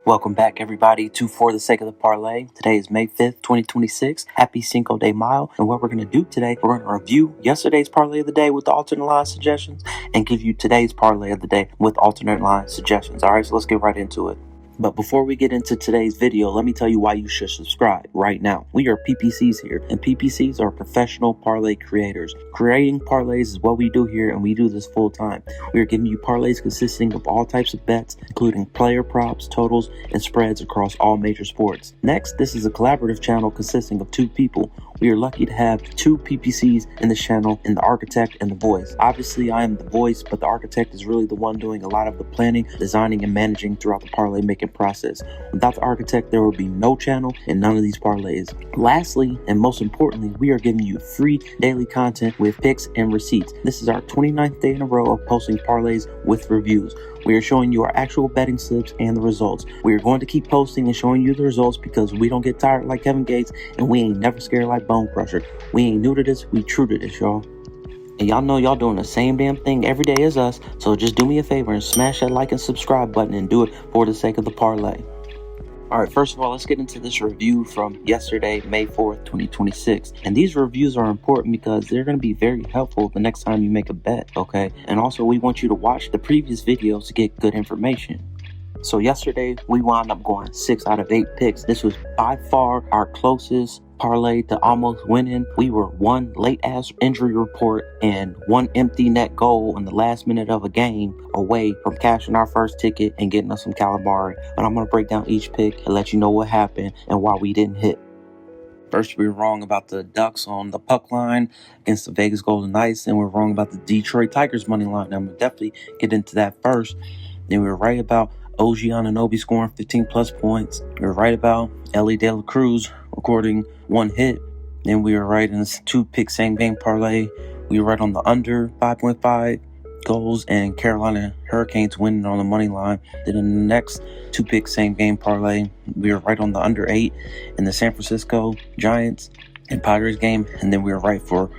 Welcome back, everybody, to For the Sake of the Parlay. Today is May 5th, 2026. Happy Cinco de Mayo. And what we're going to do today, we're going to review yesterday's parlay of the day with the alternate line suggestions and give you today's parlay of the day with alternate line suggestions. All right, so let's get right into it. But before we get into today's video, let me tell you why you should subscribe right now. We are PPCs here, and PPCs are professional parlay creators. Creating parlays is what we do here, and we do this full time. We are giving you parlays consisting of all types of bets, including player props, totals, and spreads across all major sports. Next, this is a collaborative channel consisting of two people. We are lucky to have two PPCs in this channel, in the architect and the voice. Obviously, I am the voice, but the architect is really the one doing a lot of the planning, designing, and managing throughout the parlay making process. Without the architect, there would be no channel and none of these parlays. Lastly, and most importantly, we are giving you free daily content with picks and receipts. This is our 29th day in a row of posting parlays with reviews. We are showing you our actual betting slips and the results. We are going to keep posting and showing you the results because we don't get tired like Kevin Gates, and we ain't never scared like Bone Crusher. We ain't new to this, we true to this, y'all. And y'all know y'all doing the same damn thing every day as us, so just do me a favor and smash that like and subscribe button and do it for the sake of the parlay. Alright, first of all, let's get into this review from yesterday, May 4th, 2026. And these reviews are important because they're going to be very helpful the next time you make a bet, okay? And also, we want you to watch the previous videos to get good information. So yesterday, we wound up going 6 out of 8 picks. This was by far our closest parlay to almost winning. We were one late ass injury report and one empty net goal in the last minute of a game away from cashing our first ticket and getting us some calamari. But I'm going to break down each pick and let you know what happened and why we didn't hit. First, we were wrong about the Ducks on the puck line against the Vegas Golden Knights, and we're wrong about the Detroit Tigers money line. I'm going to definitely get into that first. Then we were right about OG Anunoby scoring 15 plus points. We were right about Ellie De La Cruz recording one hit. Then we were right in this 2-pick same game parlay. We were right on the under 5.5 goals and Carolina Hurricanes winning on the money line. Then in the next 2-pick same game parlay, we were right on the under 8 in the San Francisco Giants and Padres game. And then we were right for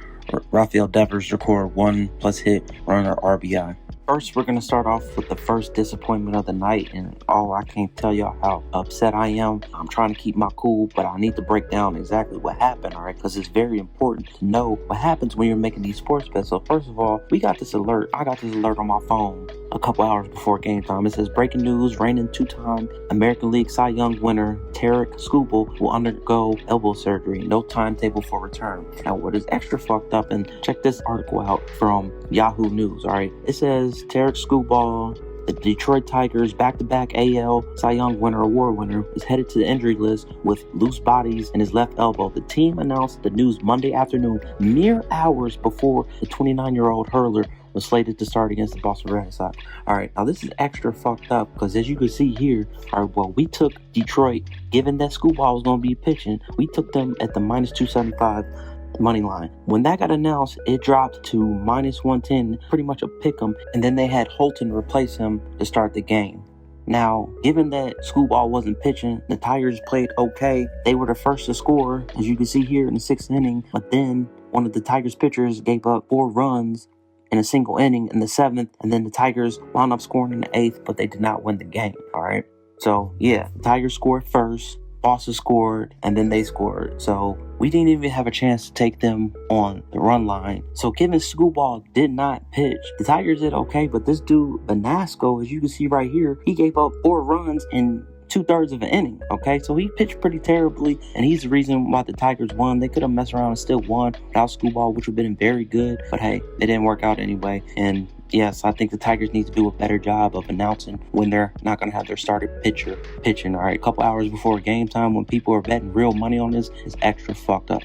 Rafael Devers to record 1+ hit runner RBI. First, we're going to start off with the first disappointment of the night, and I can't tell y'all how upset I am. I'm trying to keep my cool, but I need to break down exactly what happened, all right? Because it's very important to know what happens when you're making these sports bets. So first of all, we got this alert. I got this alert on my phone a couple hours before game time. It says, breaking news, reigning 2-time American League Cy Young winner Tarek Skubal will undergo elbow surgery. No timetable for return. Now, what is extra fucked up, and check this article out from Yahoo News, all right? It says, Tarek Skubal, the Detroit Tigers back-to-back AL Cy Young award winner, is headed to the injury list with loose bodies in his left elbow. The team announced the news Monday afternoon, mere hours before the 29-year-old hurler was slated to start against the Boston Red Sox. All right, now this is extra fucked up because as you can see here, we took Detroit, given that Skubal was going to be pitching, we took them at the minus 275 money line. When that got announced, it dropped to minus 110, pretty much a pick 'em, and then they had Holton replace him to start the game. Now, given that Skubal wasn't pitching, the Tigers played okay. They were the first to score, as you can see here in the 6th inning, but then one of the Tigers pitchers gave up 4 runs in a single inning in the 7th, and then the Tigers wound up scoring in the 8th, but they did not win the game, all right? So, yeah, the Tigers scored first, Boston scored, and then they scored. So we didn't even have a chance to take them on the run line. So given Skubal did not pitch, the Tigers did okay, but this dude, Benasco, as you can see right here, he gave up 4 runs in 2/3 of an inning, okay? So he pitched pretty terribly, and he's the reason why the Tigers won. They could have messed around and still won without Skubal, which would have been very good, but hey, it didn't work out anyway. And yes, I think the Tigers need to do a better job of announcing when they're not going to have their starting pitcher pitching, all right? A couple hours before game time when people are betting real money on this is extra fucked up.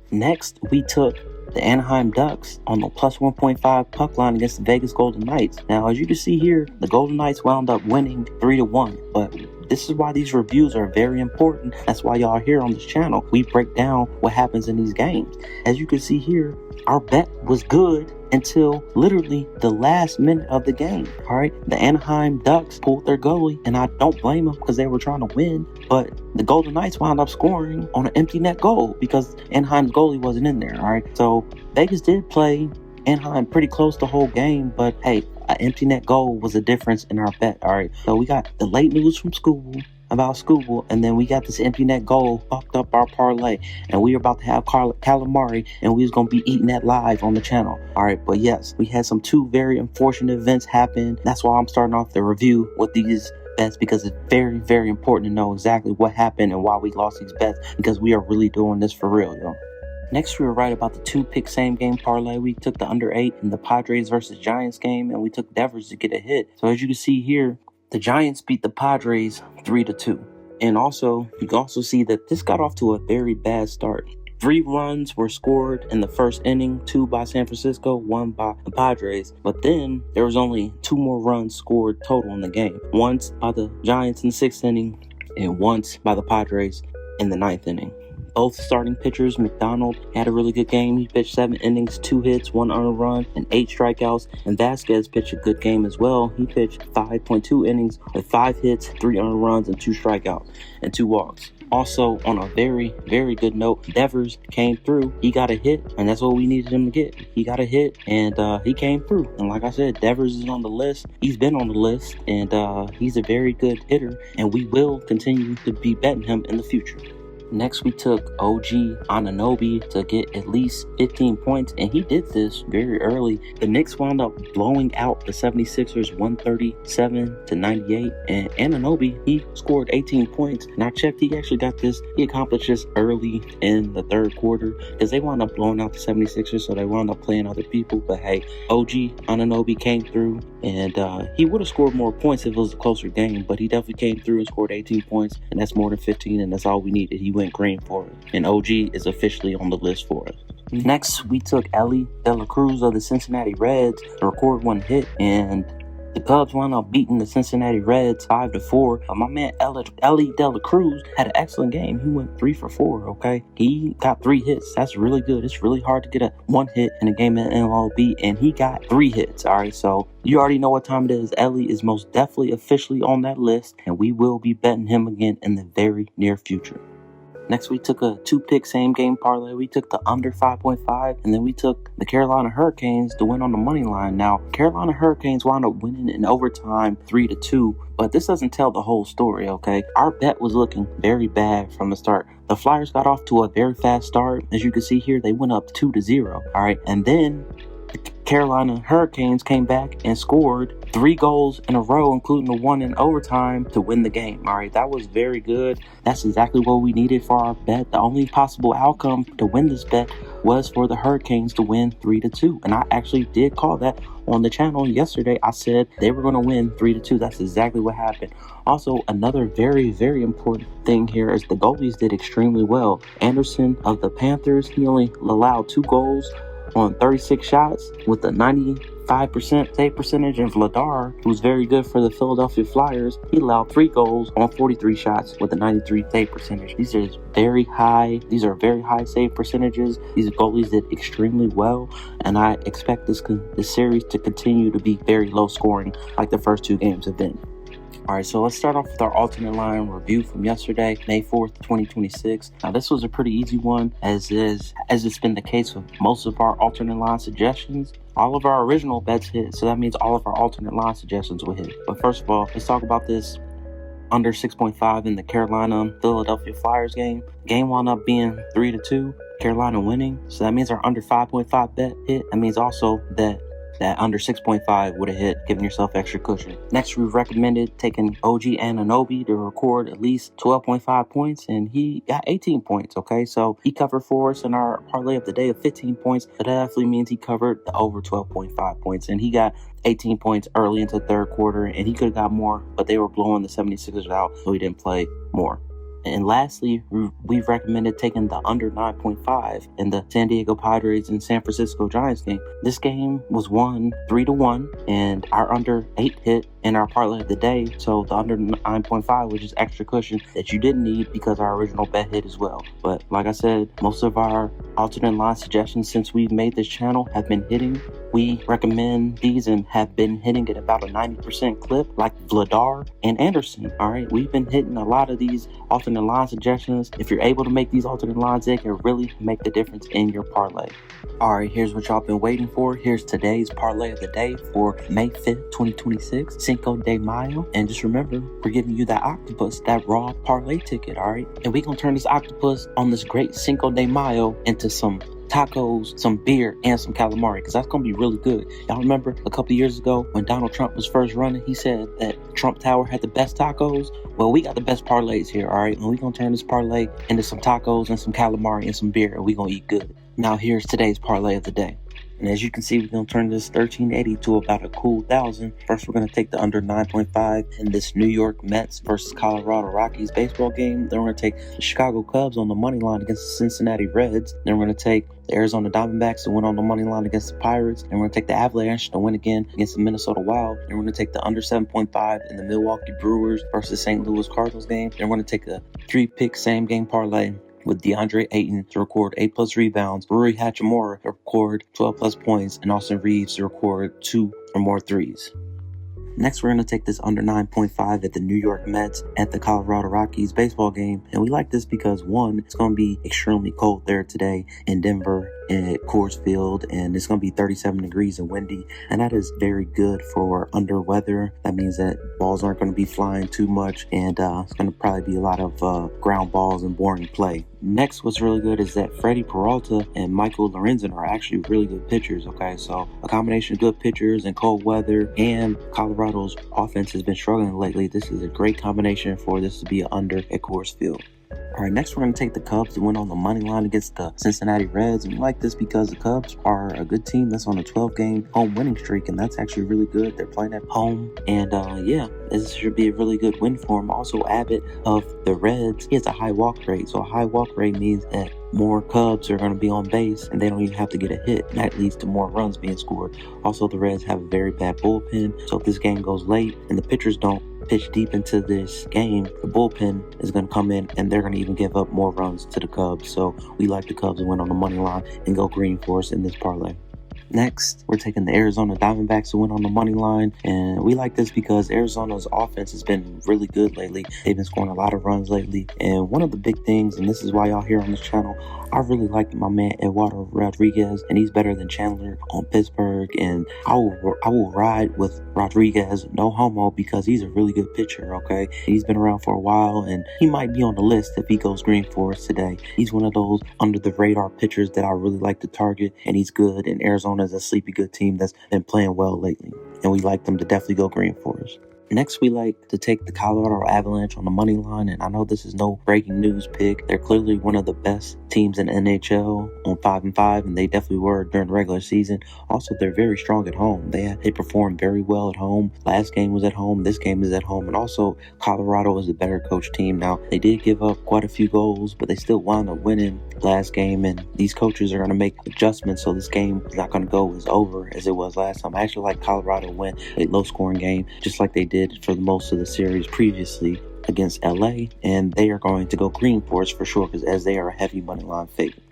Next, we took the Anaheim Ducks on the plus 1.5 puck line against the Vegas Golden Knights. Now, as you can see here, the Golden Knights wound up winning 3-1, but this is why these reviews are very important. That's why y'all are here on this channel. We break down what happens in these games. As you can see here, our bet was good until literally the last minute of the game. All right, the Anaheim Ducks pulled their goalie, and I don't blame them because they were trying to win, but the Golden Knights wound up scoring on an empty net goal because Anaheim's goalie wasn't in there. All right, so Vegas did play Anaheim pretty close the whole game, but hey, an empty net goal was a difference in our bet. All right, so we got the late news from school. about Scuba, and then we got this empty net goal, fucked up our parlay, and we were about to have calamari, and we was gonna be eating that live on the channel. All right, but yes, we had two very unfortunate events happen. That's why I'm starting off the review with these bets, because it's very, very important to know exactly what happened and why we lost these bets, because we are really doing this for real, yo. Next, we were right about the 2-pick same game parlay. We took the under 8 in the Padres versus Giants game, and we took Devers to get a hit. So as you can see here, the Giants beat the Padres 3-2. And also, you can also see that this got off to a very bad start. 3 runs were scored in the first inning, 2 by San Francisco, 1 by the Padres. But then there was only 2 more runs scored total in the game. Once by the Giants in the 6th inning and once by the Padres in the 9th inning. Both starting pitchers, McDonald had a really good game. He pitched 7 innings, 2 hits, 1 earned run, and 8 strikeouts. And Vasquez pitched a good game as well. He pitched 5.2 innings with 5 hits, 3 earned runs, and 2 strikeouts and 2 walks. Also, on a very, very good note, Devers came through. He got a hit, and that's what we needed him to get. He got a hit, and he came through. And like I said, Devers is on the list. He's been on the list, and he's a very good hitter, and we will continue to be betting him in the future. Next, we took OG Anunoby to get at least 15 points, and he did this very early. The Knicks wound up blowing out the 76ers 137-98, and Anunoby, he scored 18 points. And I checked, he actually got this, he accomplished this early in the 3rd quarter, because they wound up blowing out the 76ers, so they wound up playing other people. But hey, OG Anunoby came through, and he would have scored more points if it was a closer game, but he definitely came through and scored 18 points, and that's more than 15, and that's all we needed. He went green for it, and OG is officially on the list for us. Next, we took Elly De La Cruz of the Cincinnati Reds to record 1 hit, and the Cubs wound up beating the Cincinnati Reds 5-4. My man Elly De La Cruz had an excellent game. He went 3 for 4, okay? He got 3 hits. That's really good. It's really hard to get a 1 hit in a game in MLB, and he got 3 hits, all right? So you already know what time it is. Elly is most definitely officially on that list, and we will be betting him again in the very near future. Next, we took a 2-pick same game parlay. We took the under 5.5, and then we took the Carolina Hurricanes to win on the money line. Now, Carolina Hurricanes wound up winning in overtime 3-2, but this doesn't tell the whole story, okay? Our bet was looking very bad from the start. The Flyers got off to a very fast start. As you can see here, they went up 2-0, all right? And then the Carolina Hurricanes came back and scored 3 goals in a row, including the 1 in overtime, to win the game. All right, that was very good. That's exactly what we needed for our bet. The only possible outcome to win this bet was for the Hurricanes to win 3-2. And I actually did call that on the channel yesterday. I said they were going to win 3-2. That's exactly what happened. Also, another very, very important thing here is the goalies did extremely well. Anderson of the Panthers, he only allowed 2 goals on 36 shots with a 95% save percentage, and Vladar, who's very good for the Philadelphia Flyers, he allowed 3 goals on 43 shots with a 93 save percentage. These are very high save percentages. These goalies did extremely well, and I expect this series to continue to be very low scoring like the first 2 games have been. All right, so let's start off with our alternate line review from yesterday, May 4th, 2026. Now, this was a pretty easy one, as it's been the case with most of our alternate line suggestions. All of our original bets hit, so that means all of our alternate line suggestions will hit. But first of all, let's talk about this under 6.5 in the Carolina-Philadelphia Flyers game. Game wound up being 3-2, Carolina winning. So that means our under 5.5 bet hit. That means also that under 6.5 would have hit, giving yourself extra cushion. Next, we recommended taking OG Anunoby to record at least 12.5 points, and he got 18 points, okay? So he covered for us in our parlay of the day of 15 points. That definitely means he covered the over 12.5 points, and he got 18 points early into the 3rd quarter, and he could have got more, but they were blowing the 76ers out, so he didn't play more. And lastly, we've recommended taking the under 9.5 in the San Diego Padres and San Francisco Giants game. This game was won 3-1, and our under 8 hit in our parlay of the day. So the under 9.5 was just extra cushion that you didn't need because our original bet hit as well. But like I said, most of our alternate line suggestions since we've made this channel have been hitting. We recommend these and have been hitting at about a 90% clip, like Vladar and Anderson. All right, we've been hitting a lot of these alternate alternate line suggestions. If you're able to make these alternate lines, it can really make the difference in your parlay. Alright, here's what y'all been waiting for. Here's today's parlay of the day for May 5th, 2026, Cinco de Mayo. And just remember, we're giving you that octopus, that raw parlay ticket, alright? And we're going to turn this octopus on this great Cinco de Mayo into some tacos, some beer, and some calamari, because that's going to be really good. Y'all remember a couple years ago when Donald Trump was first running, he said that Trump Tower had the best tacos? Well, we got the best parlays here, alright? And we're going to turn this parlay into some tacos and some calamari and some beer, and we're going to eat good. Now here's today's parlay of the day. And as you can see, we're going to turn this 1380 to about a cool 1,000. First, we're going to take the under 9.5 in this New York Mets versus Colorado Rockies baseball game. Then we're going to take the Chicago Cubs on the money line against the Cincinnati Reds. Then we're going to take the Arizona Diamondbacks to win on the money line against the Pirates. And we're going to take the Avalanche to win again against the Minnesota Wild. And we're going to take the under 7.5 in the Milwaukee Brewers versus St. Louis Cardinals game. And we're going to take a 3-pick same game parlay with DeAndre Ayton to record 8+ rebounds, Rui Hachimura to record 12+ points, and Austin Reeves to record 2 or more threes. Next, we're going to take this under 9.5 at the New York Mets at the Colorado Rockies baseball game. And we like this because, one, it's going to be extremely cold there today in Denver at Coors Field, and it's going to be 37 degrees and windy. And that is very good for under weather. That means that balls aren't going to be flying too much, and it's going to probably be a lot of ground balls and boring play. Next, what's really good is that Freddie Peralta and Michael Lorenzen are actually really good pitchers, okay? So a combination of good pitchers and cold weather, and Colorado's offense has been struggling lately. This is a great combination for this to be an under at Coors Field. All right, next we're going to take the Cubs to win on the money line against the Cincinnati Reds. And we like this because the Cubs are a good team that's on a 12-game home winning streak, and that's actually really good. They're playing at home, and yeah, this should be a really good win for them. Also, Abbott of the Reds, he has a high walk rate. So a high walk rate means that more Cubs are going to be on base, and they don't even have to get a hit. And that leads to more runs being scored. Also, the Reds have a very bad bullpen, so if this game goes late and the pitchers don't pitch deep into this game, the bullpen is going to come in and they're going to even give up more runs to the Cubs. So we like the Cubs to win on the money line and go green for us in this parlay. Next, we're taking the Arizona Diamondbacks to win on the money line, and we like this because Arizona's offense has been really good lately. They've been scoring a lot of runs lately, and one of the big things, and this is why y'all here on this channel, I really like my man Eduardo Rodriguez, and he's better than Chandler on Pittsburgh, and I will ride with Rodriguez, no homo, because he's a really good pitcher, okay? He's been around for a while, and he might be on the list if he goes green for us today. He's one of those under-the-radar pitchers that I really like to target, and he's good, and Arizona is a sleepy good team that's been playing well lately, and we like them to definitely go green for us. Next, we like to take the Colorado Avalanche on the money line, and I know this is no breaking news pick. They're clearly one of the best teams in the NHL on 5-5, and they definitely were during the regular season. Also, they're very strong at home. They perform very well at home. Last game was at home. This game is at home, and also Colorado is a better coach team. Now, they did give up quite a few goals, but they still wound up winning last game, and these coaches are going to make adjustments, so this game is not going to go as over as it was last time. I actually like Colorado to win a low-scoring game, just like they did for the most of the series previously against LA, and they are going to go green for us for sure, because as they are a heavy money line favorite.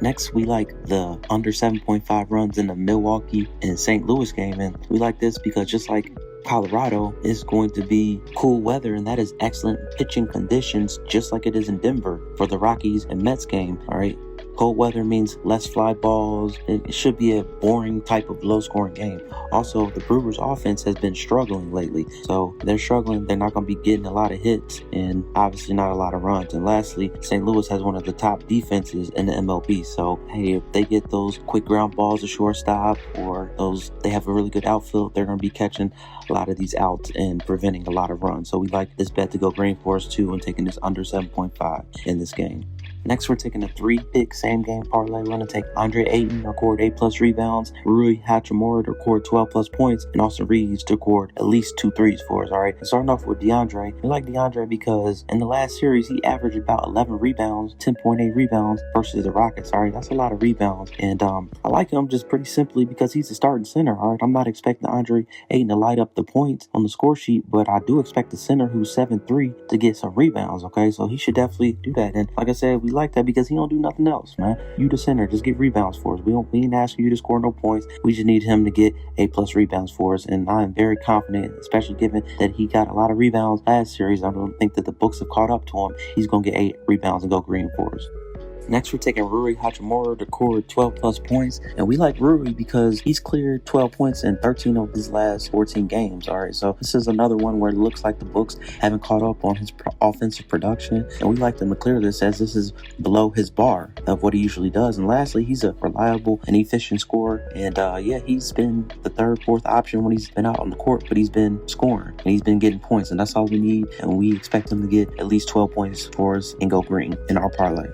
Next, we like the under 7.5 runs in the Milwaukee and St. Louis game, and we like this because just like Colorado, is going to be cool weather, and that is excellent pitching conditions, just like it is in Denver for the Rockies and Mets game. All right, cold weather means less fly balls. It should be a boring type of low-scoring game. Also, the Brewers' offense has been struggling lately, so they're struggling. They're not going to be getting a lot of hits, and obviously not a lot of runs. And lastly, St. Louis has one of the top defenses in the MLB. So hey, if they get those quick ground balls to shortstop, or they have a really good outfield, they're going to be catching a lot of these outs and preventing a lot of runs. So we like this bet to go green for us too, and taking this under 7.5 in this game. Next, we're taking a 3-pick same-game parlay. We're going to take Andre Ayton to record 8+ rebounds, Rui Hachimura to record 12+ points, and Austin Reeves to record at least 2 threes for us, all right? And starting off with DeAndre. We like DeAndre because in the last series, he averaged about 11 rebounds, 10.8 rebounds versus the Rockets, all right? That's a lot of rebounds. And I like him just pretty simply because he's a starting center, all right? I'm not expecting Andre Ayton to light up the points on the score sheet, but I do expect the center who's 7'3" to get some rebounds, okay? So he should definitely do that. And like I said, we like that because he don't do nothing else, man. You the center, just get rebounds for us. We ain't asking you to score no points. We just need him to get A+ rebounds for us, and I'm very confident, especially given that he got a lot of rebounds last series. I don't think that the books have caught up to him. He's gonna get 8 rebounds and go green for us. Next, we're taking Rui Hachimura to score 12+ points. And we like Rui because he's cleared 12 points in 13 of his last 14 games. All right, so this is another one where it looks like the books haven't caught up on his offensive production. And we like him to clear this as this is below his bar of what he usually does. And lastly, he's a reliable and efficient scorer. And yeah, he's been the third, fourth option when he's been out on the court, but he's been scoring and he's been getting points. And that's all we need. And we expect him to get at least 12 points for us and go green in our parlay.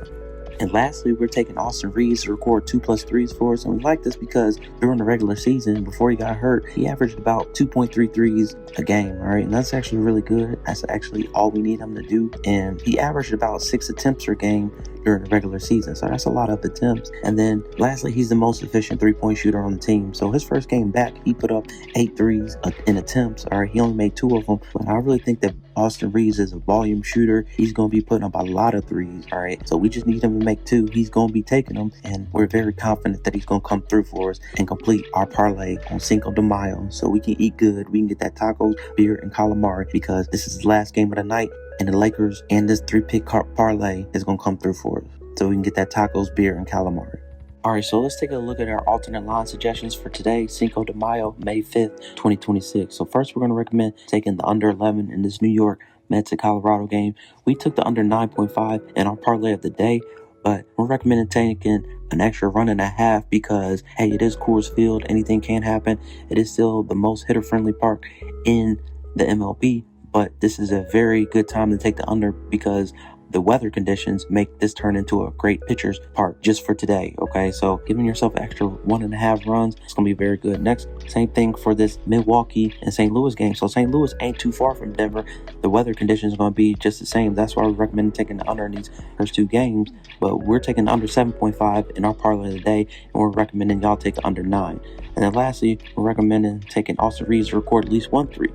And lastly, we're taking Austin Reeves to record 2+ threes for us. And we like this because during the regular season, before he got hurt, he averaged about 2.3 threes a game, all right? And that's actually really good. That's actually all we need him to do. And he averaged about 6 attempts per game during the regular season. So that's a lot of attempts. And then lastly, he's the most efficient 3-point shooter on the team. So his first game back, he put up 8 threes in attempts. All right, he only made 2 of them. But I really think that Austin Reeves is a volume shooter. He's going to be putting up a lot of threes. All right, so we just need him to make 2. He's going to be taking them. And we're very confident that he's going to come through for us and complete our parlay on Cinco de Mayo. So we can eat good. We can get that tacos, beer, and calamari because this is the last game of the night. And the Lakers and this 3-pick parlay is going to come through for us. So we can get that tacos, beer, and calamari. All right, so let's take a look at our alternate line suggestions for today, Cinco de Mayo, May 5th, 2026. So first, we're going to recommend taking the under 11 in this New York Mets at Colorado game. We took the under 9.5 in our parlay of the day, but we're recommending taking an extra run and a half because, hey, it is Coors Field. Anything can happen. It is still the most hitter-friendly park in the MLB. But this is a very good time to take the under because the weather conditions make this turn into a great pitcher's park just for today, okay? So giving yourself an extra 1.5 runs, it's going to be very good. Next, same thing for this Milwaukee and St. Louis game. So St. Louis ain't too far from Denver. The weather conditions are going to be just the same. That's why we recommend taking the under in these first 2 games. But we're taking the under 7.5 in our parlay of the day, and we're recommending y'all take the under 9. And then lastly, we're recommending taking Austin Reeves to record at least 1 3.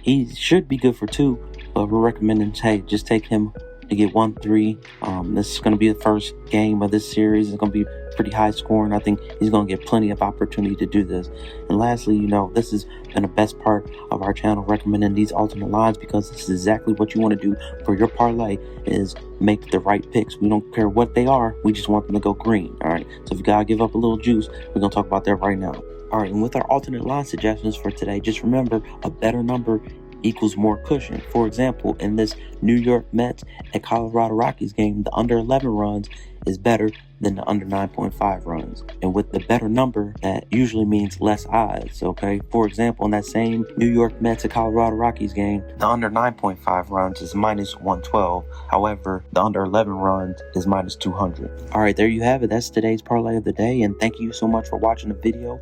He should be good for 2, but we're recommending, hey, just take him to get 1 3. This is going to be the first game of this series. It's going to be pretty high scoring. I think he's going to get plenty of opportunity to do this. And lastly, this has been the best part of our channel, recommending these alternate lines because this is exactly what you want to do for your parlay is make the right picks. We don't care what they are. We just want them to go green. All right. So if you got to give up a little juice, we're going to talk about that right now. All right, and with our alternate line suggestions for today, just remember a better number equals more cushion. For example, in this New York Mets at Colorado Rockies game, the under 11 runs is better than the under 9.5 runs. And with the better number, that usually means less odds, okay? For example, in that same New York Mets at Colorado Rockies game, the under 9.5 runs is minus 112. However, the under 11 runs is minus 200. All right, there you have it. That's today's parlay of the day. And thank you so much for watching the video.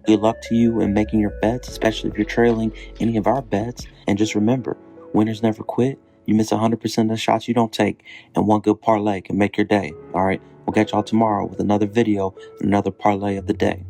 Good luck to you in making your bets, especially if you're trailing any of our bets. And just remember, winners never quit. You miss 100% of the shots you don't take, and one good parlay can make your day. All right, we'll catch y'all tomorrow with another video and another parlay of the day.